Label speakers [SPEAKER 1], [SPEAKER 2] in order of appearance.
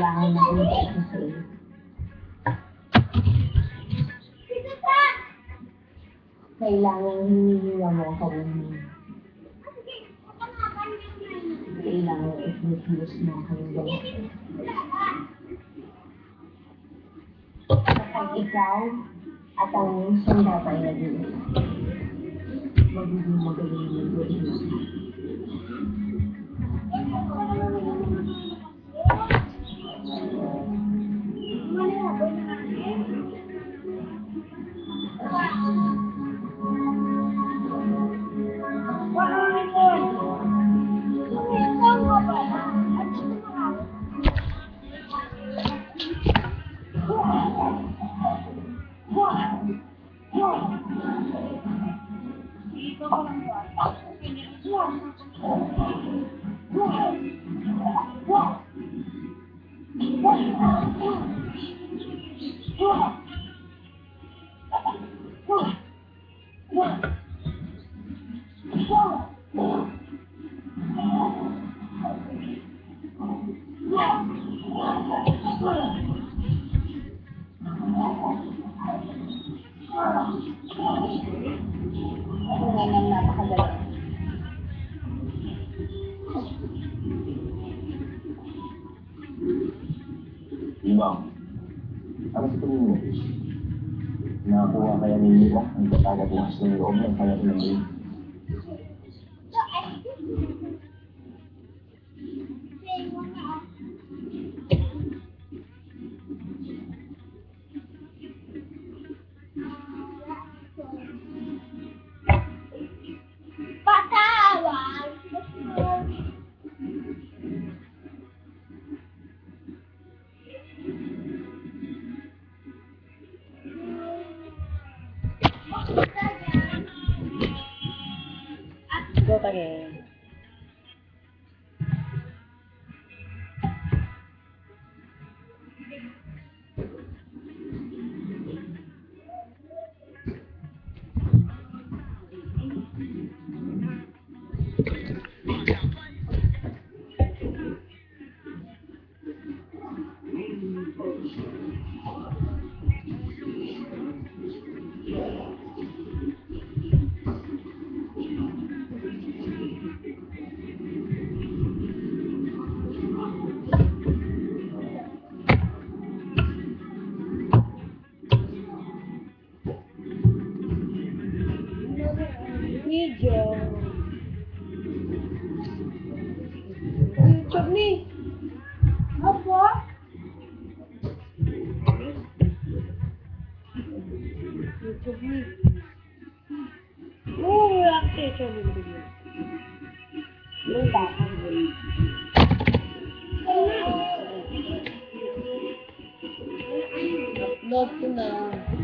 [SPEAKER 1] kailangan makita siya sa iyo. Kailangan hinihinga mo ang kawihin. Kailangan ikilos mo ang kanyang. Kapag ikaw at ang iyong sundata ay nag-iisa, magiging magaling yung buhay mo.
[SPEAKER 2] Ibang, ano sa tingin mo? Nakakuha kaya ni Iba ang katagabukas ng loob ng kanyang inangin?
[SPEAKER 1] Go again. Video. YouTube ni. Apa? YouTube ni. Oh, aktif coba video. Lupa. Upload ko na.